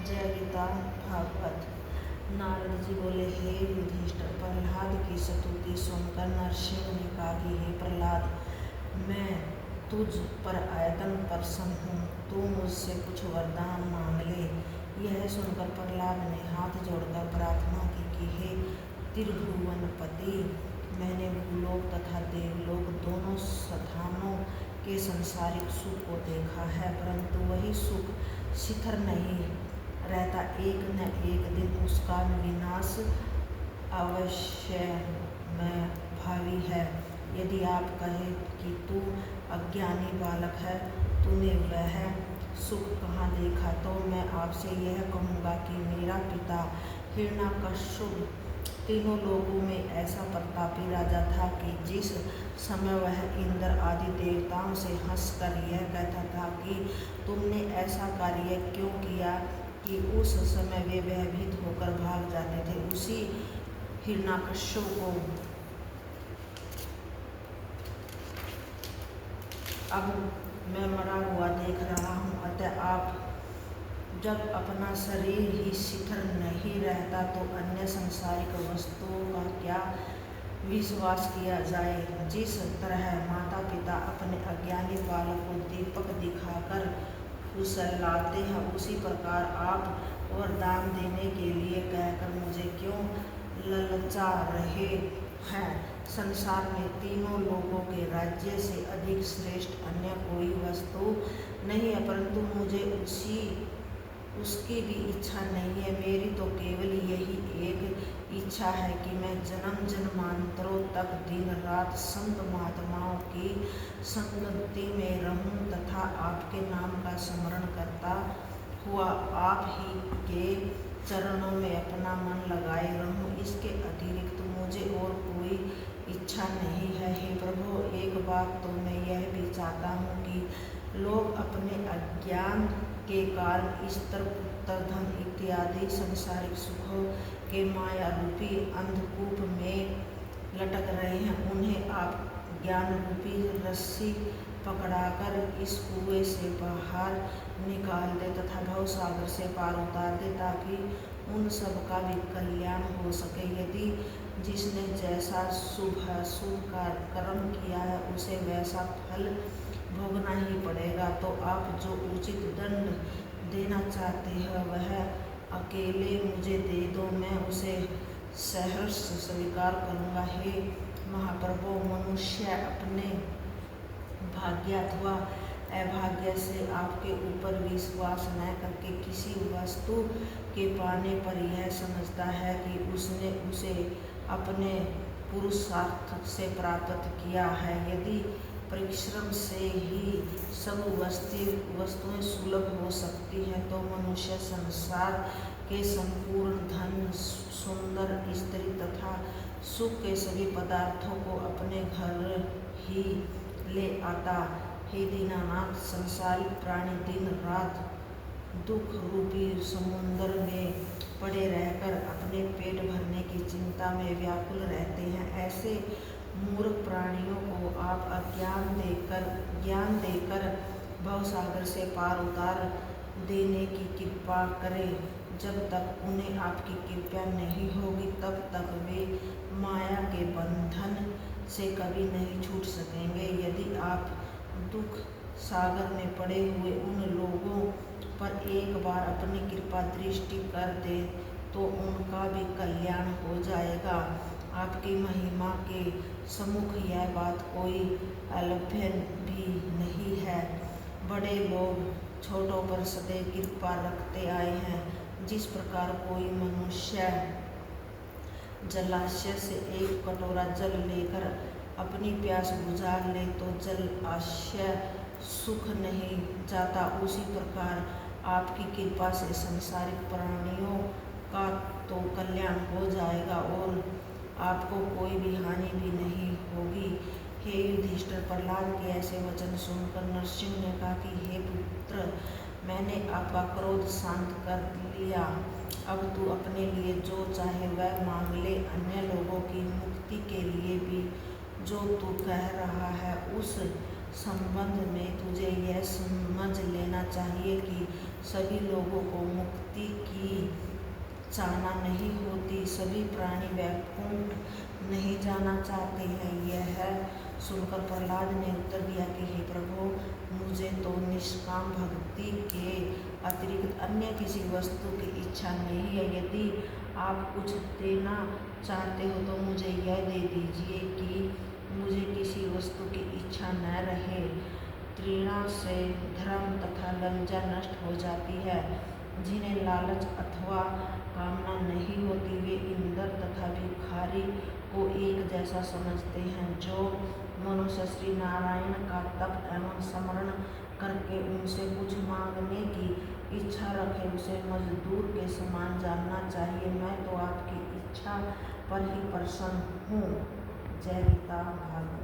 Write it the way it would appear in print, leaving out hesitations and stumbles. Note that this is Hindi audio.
जय गीता भागवत। नारद जी बोले, हे युधिष्ठिर, प्रहलाद की स्तुति सुनकर नरसिंह ने कहा कि हे प्रहलाद, मैं तुझ पर अत्यंत प्रसन्न हूँ, तू मुझसे कुछ वरदान मांग ले। यह सुनकर प्रहलाद ने हाथ जोड़कर प्रार्थना की कि हे त्रिभुवनपति, मैंने भूलोक तथा देवलोक दोनों स्थानों के संसारिक सुख को देखा है, परंतु वही सुख शिथिर नहीं रहता। एक न एक दिन उसका विनाश अवश्य में भावी है। यदि आप कहें कि तू अज्ञानी बालक है, तूने वह सुख कहाँ देखा, तो मैं आपसे यह कहूँगा कि मेरा पिता हिरण्यकश्यप तीनों लोगों में ऐसा प्रतापी राजा था कि जिस समय वह इंद्र आदि देवताओं से हंसकर यह कहता था कि तुमने ऐसा कार्य क्यों किया, कि उस समय वे भयभीत होकर भाग जाते थे, उसी हिरण्यकश्यप को अब मैं मरा हुआ देख रहा हूँ। अतः आप जब अपना शरीर ही शिथिर नहीं रहता, तो अन्य सांसारिक वस्तुओं का क्या विश्वास किया जाए। जिस तरह माता पिता अपने अज्ञानी बालक को दीपक दिखाकर फुसलाते हैं, उसी प्रकार आप वरदान देने के लिए कहकर मुझे क्यों ललचा रहे हैं। संसार में तीनों लोगों के राज्य से अधिक श्रेष्ठ अन्य कोई वस्तु नहीं है, परंतु मुझे उसकी भी इच्छा नहीं है। मेरी तो केवल यही एक इच्छा है कि मैं जन्म जन्मांतरों तक दिन रात संत महात्माओं की संगति में रहूं तथा आपके नाम का स्मरण करता हुआ आप ही के चरणों में अपना मन लगाए रहूं। इसके अतिरिक्त मुझे और कोई इच्छा नहीं है। हे प्रभु, एक बात तो मैं यह भी चाहता हूँ कि लोग अपने अज्ञान के कारण स्त्र पुत्र धन इत्यादि सांसारिक सुखों के माया रूपी अंधकूप में लटक रहे हैं, उन्हें आप ज्ञान रूपी रस्सी पकड़ाकर इस कुएं से बाहर निकाल दे तथा भवसागर से पार उतार दे, ताकि उन सब का भी कल्याण हो सके। यदि जिसने जैसा शुभ कर्म किया है, उसे वैसा फल भोगना ही पड़ेगा। तो आप जो उचित दंड देना चाहते हैं, वह अकेले मुझे दे दो, मैं उसे सहर्ष स्वीकार करूँगा। हे महाप्रभु, मनुष्य अपने भाग्य अथवा अभाग्य से आपके ऊपर विश्वास न करके किसी वस्तु के पाने पर यह समझता है कि उसने उसे अपने पुरुषार्थ से प्राप्त किया है। यदि परिश्रम से ही सब वस्तुएं सुलभ हो सकती हैं, तो मनुष्य संसार के संपूर्ण धन, सुंदर स्त्री तथा सुख के सभी पदार्थों को अपने घर ही ले आता। हे दीनानाथ, संसारिक प्राणी दिन रात दुख रूपी समुद्र में पड़े रहकर अपने पेट भरने की चिंता में व्याकुल रहते हैं। ऐसे मूर्ख प्राणियों को आप ज्ञान देकर भवसागर से पार उतार देने की कृपा करें। जब तक उन्हें आपकी कृपा नहीं होगी, तब तक वे माया के बंधन से कभी नहीं छूट सकेंगे। यदि आप दुख सागर में पड़े हुए उन लोगों पर एक बार अपनी कृपा दृष्टि कर दे, तो उनका भी कल्याण हो जाएगा। आपकी महिमा के सम्मुख यह बात कोई अलभ्य भी नहीं है। बड़े लोग छोटों पर सदैव कृपा रखते आए हैं। जिस प्रकार कोई मनुष्य जलाशय से एक कटोरा जल लेकर अपनी प्यास बुझा ले, तो जलाशय सूख नहीं जाता, उसी प्रकार आपकी कृपा से सांसारिक प्राणियों का तो कल्याण हो जाएगा और आपको कोई भी हानि भी नहीं होगी। हे युधिष्ठिर, प्रहलाद के ऐसे वचन सुनकर नरसिंह ने कहा कि हे पुत्र, मैंने आपका क्रोध शांत कर लिया। अब तू अपने लिए जो चाहे वह मांग ले। अन्य लोगों की मुक्ति के लिए भी जो तू कह रहा है, उस संबंध में तुझे यह समझ लेना चाहिए कि सभी लोगों को मुक्ति चाहना नहीं होती। सभी प्राणी वैकुंठ नहीं जाना चाहते हैं। यह सुनकर प्रहलाद ने उत्तर दिया कि हे प्रभु, मुझे तो निष्काम भक्ति के अतिरिक्त अन्य किसी वस्तु की इच्छा नहीं है। यदि आप कुछ देना चाहते हो तो मुझे यह दे दीजिए कि मुझे किसी वस्तु की इच्छा न रहे। तृष्णा से धर्म तथा लज्जा नष्ट हो जाती है। जिन्हें लालच अथवा कामना नहीं होती, वे इंद्र तथा भिखारी को एक जैसा समझते हैं। जो मनुष्य श्री नारायण का तप एवं स्मरण करके उनसे कुछ मांगने की इच्छा रखे, उसे मजदूर के समान जानना चाहिए। मैं तो आपकी इच्छा पर ही प्रसन्न हूँ। जय गीता भागवत।